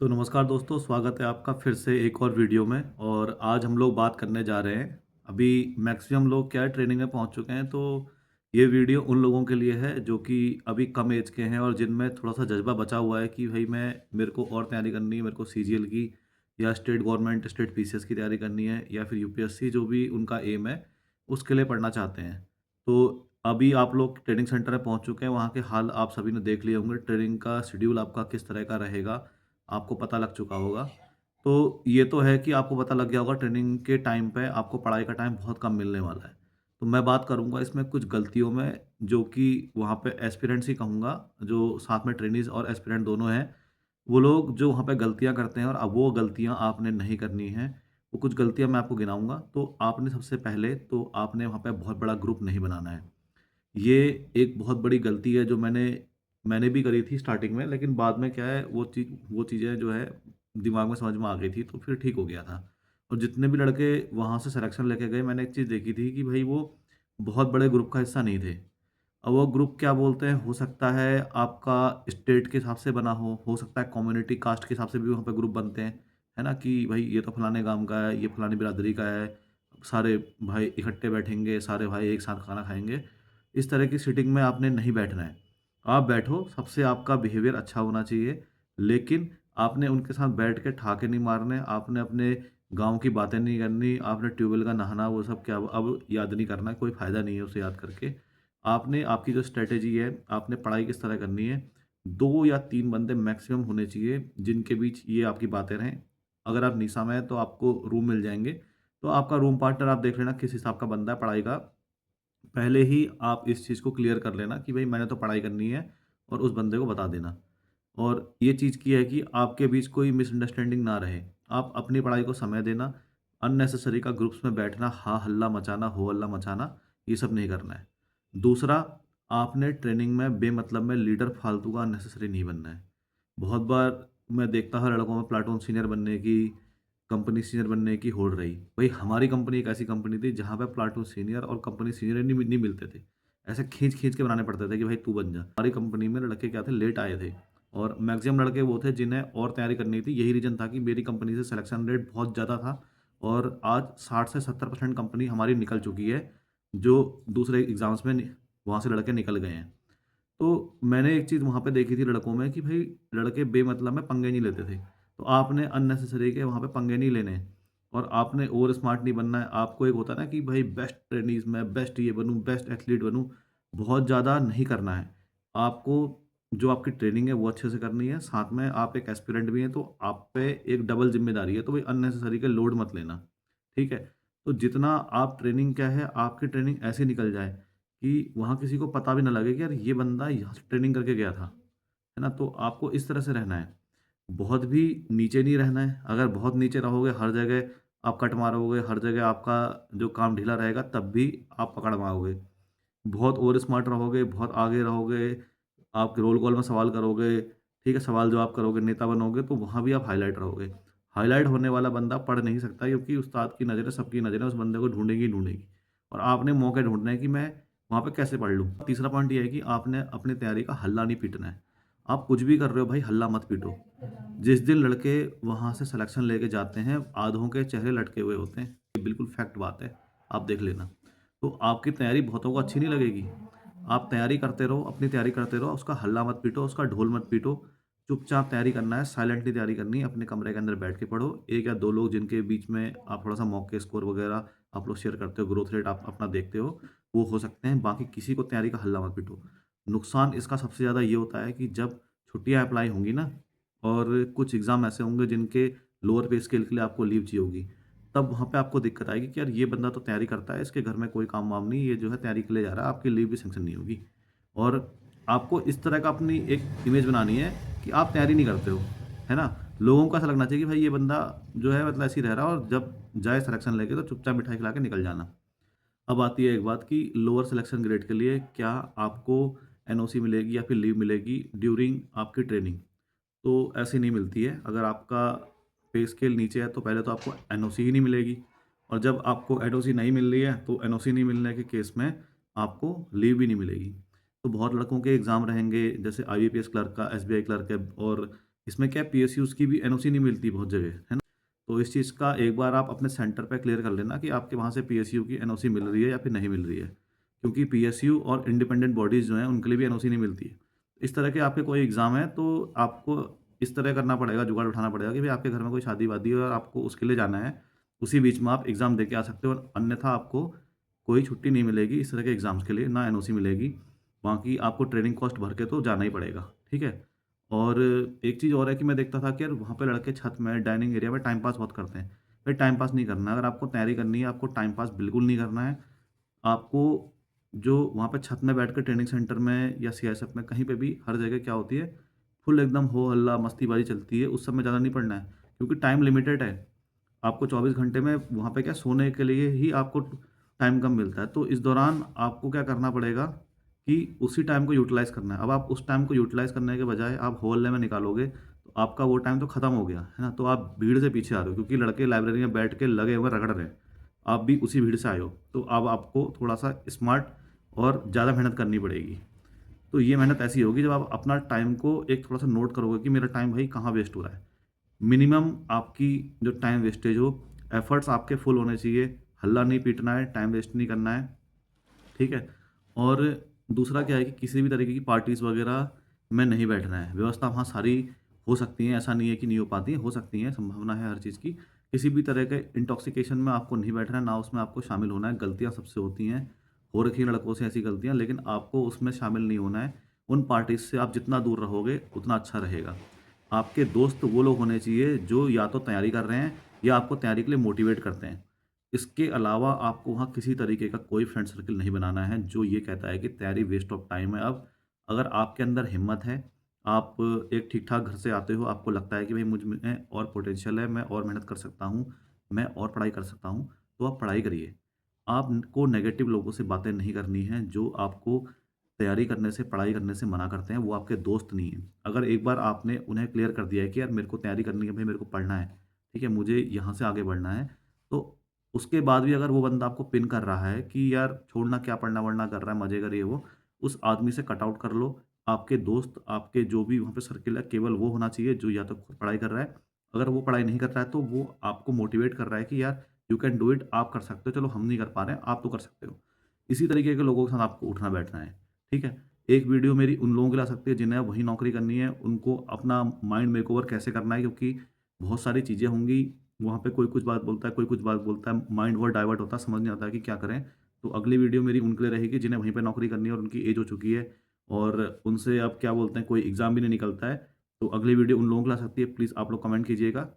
तो नमस्कार दोस्तों, स्वागत है आपका फिर से एक और वीडियो में। और आज हम लोग बात करने जा रहे हैं। अभी मैक्सिमम लोग क्या है, ट्रेनिंग में पहुंच चुके हैं। तो ये वीडियो उन लोगों के लिए है जो कि अभी कम एज के हैं और जिनमें थोड़ा सा जज्बा बचा हुआ है कि भाई मैं मेरे को और तैयारी करनी है, मेरे को सीजीएल की या स्टेट गवर्नमेंट स्टेट पीसीएस की तैयारी करनी है या फिर यूपीएससी जो भी उनका एम है उसके लिए पढ़ना चाहते हैं। तो अभी आप लोग ट्रेनिंग सेंटर में पहुंच चुके हैं। वहाँ के हाल आप सभी ने देख लिए होंगे। ट्रेनिंग का शेड्यूल आपका किस तरह का रहेगा आपको पता लग चुका होगा। तो ये तो है कि आपको पता लग गया होगा ट्रेनिंग के टाइम पे आपको पढ़ाई का टाइम बहुत कम मिलने वाला है। तो मैं बात करूँगा इसमें कुछ गलतियों में जो कि वहाँ पे एस्पिरेंट्स ही कहूँगा, जो साथ में ट्रेनीज़ और एस्पिरेंट दोनों हैं। वो लोग जो वहाँ पे गलतियाँ करते हैं और अब वो गलतियाँ आपने नहीं करनी है। वो कुछ गलतियाँ मैं आपको गिनाऊँगा। तो आपने सबसे पहले तो आपने वहाँ पे बहुत बड़ा ग्रुप नहीं बनाना है। ये एक बहुत बड़ी गलती है जो मैंने मैंने भी करी थी स्टार्टिंग में, लेकिन बाद में क्या है वो चीज़ें जो है दिमाग में समझ में आ गई थी तो फिर ठीक हो गया था। और जितने भी लड़के वहाँ से सिलेक्शन लेके गए, मैंने एक चीज़ देखी थी कि भाई वो बहुत बड़े ग्रुप का हिस्सा नहीं थे। अब वो ग्रुप क्या बोलते हैं, हो सकता है आपका स्टेट के हिसाब से बना हो सकता है कम्युनिटी कास्ट के हिसाब से भी वहाँ पे ग्रुप बनते हैं, है ना? कि भाई ये तो फलाने गाँव का है, ये फलानी बिरादरी का है, सारे भाई इकट्ठे बैठेंगे, सारे भाई एक साथ खाना खाएँगे। इस तरह की सीटिंग में आपने नहीं बैठना है। आप बैठो, सबसे आपका बिहेवियर अच्छा होना चाहिए, लेकिन आपने उनके साथ बैठ के ठहाके नहीं मारने, आपने अपने गाँव की बातें नहीं करनी, आपने ट्यूबवेल का नहाना वो सब क्या अब याद नहीं करना, कोई फ़ायदा नहीं है उसे याद करके। आपने आपकी जो स्ट्रैटेजी है, आपने पढ़ाई किस तरह करनी है, 2 या 3 बंदे मैक्सिमम होने चाहिए, जिनके बीच ये आपकी बातें रहें। अगर आप निशा में हैं, तो आपको रूम मिल जाएँगे, तो आपका रूम पार्टनर आप देख लेना किस हिसाब का बंदा है पढ़ाई का। पहले ही आप इस चीज़ को क्लियर कर लेना कि भई मैंने तो पढ़ाई करनी है और उस बंदे को बता देना। और ये चीज़ की है कि आपके बीच कोई मिसअंडरस्टैंडिंग ना रहे। आप अपनी पढ़ाई को समय देना, अननेसेसरी का ग्रुप्स में बैठना, हा-हल्ला मचाना, हो-हल्ला मचाना, ये सब नहीं करना है। दूसरा, आपने ट्रेनिंग में बेमतलब में लीडर फालतू का अननेसेसरी नहीं बनना है। बहुत बार मैं देखता हूँ लड़कों में प्लाटून सीनियर बनने की, कंपनी सीनियर बनने की होड़ रही। भई हमारी कंपनी एक ऐसी कंपनी थी जहाँ पे प्लाटून सीनियर और कंपनी सीनियर नहीं मिलते थे। ऐसे खींच-खींच के बनाने पड़ते थे कि भाई तू बन जा। हमारी कंपनी में लड़के क्या थे, लेट आए थे और मैक्सिमम लड़के वो थे जिन्हें और तैयारी करनी थी। यही रीज़न था कि मेरी कंपनी से सिलेक्शन रेट बहुत ज़्यादा था और आज 60 से 70% कंपनी हमारी निकल चुकी है, जो दूसरे एग्ज़ाम्स में वहाँ से लड़के निकल गए हैं। तो मैंने एक चीज़ वहाँ पे देखी थी लड़कों में कि भई लड़के बेमतलब में पंगे नहीं लेते थे। तो आपने अननेसेसरी के वहाँ पे पंगे नहीं लेने और आपने ओवर स्मार्ट नहीं बनना है। आपको एक होता है ना कि भई बेस्ट ट्रेनीज़ मैं बेस्ट ये बनूँ, बेस्ट एथलीट बनूँ, बहुत ज़्यादा नहीं करना है। आपको जो आपकी ट्रेनिंग है वो अच्छे से करनी है, साथ में आप एक एस्पिरेंट भी हैं तो आप पे एक डबल ज़िम्मेदारी है, तो भई अननेसेसरी के लोड मत लेना, ठीक है? तो जितना आप ट्रेनिंग क्या है, आपकी ट्रेनिंग ऐसी निकल जाए कि वहाँ किसी को पता भी ना लगे कि यार ये बंदा यहाँ से ट्रेनिंग करके गया था, है ना? तो आपको इस तरह से रहना है। बहुत भी नीचे नहीं रहना है। अगर बहुत नीचे रहोगे, हर जगह आप कट मारोगे, हर जगह आपका जो काम ढीला रहेगा तब भी आप पकड़ में आओगे। बहुत ओवर स्मार्ट रहोगे, बहुत आगे रहोगे, आप रोल कॉल में सवाल करोगे, ठीक है? सवाल-जवाब करोगे, नेता बनोगे तो वहाँ भी आप हाइलाइट रहोगे। हाइलाइट होने वाला बंदा पढ़ नहीं सकता क्योंकि उस्ताद की नज़रें, सबकी नज़रें उस बंदे को ढूँढेंगी ही ढूँढेंगी और आपने मौके ढूँढने हैं कि मैं वहाँ पे कैसे पढ़ लूँ। तीसरा पॉइंट ये है कि आपने अपनी तैयारी का हल्ला नहीं पीटना है। आप कुछ भी कर रहे हो भाई, हल्ला मत पीटो। जिस दिन लड़के वहाँ से सिलेक्शन लेके जाते हैं, आधों के चेहरे लटके हुए होते हैं। ये बिल्कुल फैक्ट बात है, आप देख लेना। तो आपकी तैयारी बहुतों को अच्छी नहीं लगेगी। आप तैयारी करते रहो, अपनी तैयारी करते रहो, उसका हल्ला मत पीटो, उसका ढोल मत पीटो। चुपचाप तैयारी करना है, साइलेंटली तैयारी करनी है, अपने कमरे के अंदर बैठ के पढ़ो। 1 या 2 लोग जिनके बीच में आप थोड़ा-सा मॉक के स्कोर वगैरह आप लोग शेयर करते हो, ग्रोथ रेट आप अपना देखते हो, वो हो सकते हैं। बाकी किसी को तैयारी का हल्ला मत पीटो। नुकसान इसका सबसे ज़्यादा ये होता है कि जब छुट्टियाँ अप्लाई होंगी ना और कुछ एग्ज़ाम ऐसे होंगे जिनके लोअर पे स्केल के लिए आपको लीव चाहिए होगी, तब वहाँ पे आपको दिक्कत आएगी कि यार ये बंदा तो तैयारी करता है, इसके घर में कोई काम-वाम नहीं, ये जो है तैयारी के लिए जा रहा है, आपकी लीव भी सैंक्शन नहीं होगी। और आपको इस तरह का अपनी एक इमेज बनानी है कि आप तैयारी नहीं करते हो, है ना? लोगों को ऐसा लगना चाहिए कि भाई ये बंदा जो है मतलब ऐसे ही रह रहा है और जब जाए सिलेक्शन लेके तो चुपचाप मिठाई खिला के निकल जाना। अब आती है एक बात कि लोअर सिलेक्शन ग्रेड के लिए क्या आपको एनओसी मिलेगी या फिर लीव मिलेगी ड्यूरिंग आपकी ट्रेनिंग? तो ऐसी नहीं मिलती है। अगर आपका पे स्केल नीचे है तो पहले तो आपको एनओसी ही नहीं मिलेगी और जब आपको एनओसी नहीं मिल रही है तो एनओसी नहीं मिलने के केस में आपको लीव भी नहीं मिलेगी। तो बहुत लड़कों के एग्ज़ाम रहेंगे जैसे आईबीपीएस क्लर्क का, एसबीआई क्लर्क है और इसमें क्या है, पीएसयूज़ की भी एनओसी नहीं मिलती बहुत जगह, है ना? तो इस चीज़ का एक बार आप अपने सेंटर पे क्लियर कर लेना कि आपके वहाँ से पीएसयू की एनओसी मिल रही है या फिर नहीं मिल रही है। क्योंकि पीएसयू और इंडिपेंडेंट बॉडीज़ जो हैं, उनके लिए भी एनओसी नहीं मिलती है। इस तरह के आपके कोई एग्ज़ाम है, तो आपको इस तरह करना पड़ेगा, जुगाड़ उठाना पड़ेगा कि भई आपके घर में कोई शादी-वादी है और आपको उसके लिए जाना है। उसी बीच में आप एग्ज़ाम दे के आ सकते हो और अन्यथा आपको कोई छुट्टी नहीं मिलेगी इस तरह के एग्ज़ाम्स के लिए, ना एनओसी मिलेगी। बाकी आपको ट्रेनिंग कॉस्ट भर के तो जाना ही पड़ेगा, ठीक है? और एक चीज़ और है कि मैं देखता था कि यार वहाँ पे लड़के छत में, डाइनिंग एरिया में टाइम पास बहुत करते हैं। भाई टाइम पास नहीं करना है, अगर आपको तैयारी करनी है, आपको टाइम पास बिल्कुल नहीं करना है। आपको जो वहाँ पे छत में बैठ के ट्रेनिंग सेंटर में या सीआईएसएफ में कहीं पे भी हर जगह क्या होती है, फुल एकदम हो-हल्ला, मस्तीबाज़ी चलती है, उस सब में ज़्यादा नहीं पढ़ना है, क्योंकि टाइम लिमिटेड है। आपको 24 घंटे में वहाँ पे क्या सोने के लिए ही आपको टाइम कम मिलता है। तो इस दौरान आपको क्या करना पड़ेगा कि उसी टाइम को यूटिलाइज़ करना है। अब आप उस टाइम को यूटिलाइज़ करने के बजाय आप हो-हल्ले में निकालोगे, तो आपका वो टाइम तो खत्म हो गया, है ना? तो आप भीड़ से पीछे आ रहे हो क्योंकि लड़के लाइब्रेरी में बैठ के लगे हुए रगड़ रहे हैं। आप भी उसी भीड़ से आए हो, तो अब आपको थोड़ा-सा स्मार्ट और ज़्यादा मेहनत करनी पड़ेगी। तो ये मेहनत ऐसी होगी जब आप अपना टाइम को एक थोड़ा-सा नोट करोगे कि मेरा टाइम भाई कहाँ वेस्ट हो रहा है। मिनिमम आपकी जो टाइम वेस्टेज हो, एफर्ट्स आपके फुल होने चाहिए, हल्ला नहीं पीटना है, टाइम वेस्ट नहीं करना है, ठीक है? और दूसरा क्या है कि किसी भी तरीके की पार्टीज़ वगैरह में नहीं बैठना है। व्यवस्था वहाँ सारी हो सकती हैं, ऐसा नहीं है कि नहीं हो पाती हैं, हो सकती हैं, संभावना है हर चीज़ की। किसी भी तरह के इंटॉक्सिकेशन में आपको नहीं बैठना है, ना उसमें आपको शामिल होना है। गलतियाँ सबसे होती हैं, हो रखी हैं लड़कों से ऐसी गलतियाँ, लेकिन आपको उसमें शामिल नहीं होना है। उन पार्टीज़ से आप जितना दूर रहोगे, उतना अच्छा रहेगा। आपके दोस्त वो लोग होने चाहिए जो या तो तैयारी कर रहे हैं या आपको तैयारी के लिए मोटिवेट करते हैं। इसके अलावा आपको वहाँ किसी तरीके का कोई फ्रेंड सर्किल नहीं बनाना है जो ये कहता है कि तैयारी वेस्ट ऑफ टाइम है। अब अगर आपके अंदर हिम्मत है, आप एक ठीक-ठाक घर से आते हो, आपको लगता है कि भई मुझ में और पोटेंशियल है, मैं और मेहनत कर सकता हूँ, मैं और पढ़ाई कर सकता हूँ, तो आप पढ़ाई करिए। आपको नेगेटिव लोगों से बातें नहीं करनी हैं, जो आपको तैयारी करने से, पढ़ाई करने से मना करते हैं, वो आपके दोस्त नहीं हैं। अगर एक बार आपने उन्हें क्लियर कर दिया है कि यार मेरे को तैयारी करनी है, भई मेरे को पढ़ना है, ठीक है? मुझे यहाँ से आगे बढ़ना है, तो उसके बाद भी अगर वो बंदा आपको पिन कर रहा है कि यार छोड़ना क्या पढ़ना-वढ़ना कर रहा है, मज़े कर ये वो, उस आदमी से कट आउट कर लो। आपके दोस्त, आपके जो भी वहाँ पे सर्किल है, केवल वो होना चाहिए जो या तो खुद पढ़ाई कर रहा है। अगर वो पढ़ाई नहीं कर रहा है, तो वो आपको मोटिवेट कर रहा है कि यार यू कैन डू इट, आप कर सकते हो, चलो हम नहीं कर पा रहे हैं, आप तो कर सकते हो। इसी तरीके के लोगों के साथ आपको उठना-बैठना है, ठीक है? एक वीडियो मेरी उन लोगों के लिए आ सकती है जिन्हें वही नौकरी करनी है, उनको अपना माइंड मेकओवर कैसे करना है, क्योंकि बहुत सारी चीज़ें होंगी, वहाँ पे कोई कुछ बात बोलता है, कोई कुछ बात बोलता है, माइंड बहुत डाइवर्ट होता है, समझ नहीं आता है कि क्या करें। तो अगली वीडियो मेरी उनके लिए रहेगी जिन्हें वहीं पे नौकरी करनी है और उनकी एज हो चुकी है और उनसे अब क्या बोलते हैं, कोई एग्ज़ाम भी नहीं निकलता है। तो अगली वीडियो उन लोगों के लिए आ सकती है, प्लीज़ आप लोग कमेंट कीजिएगा।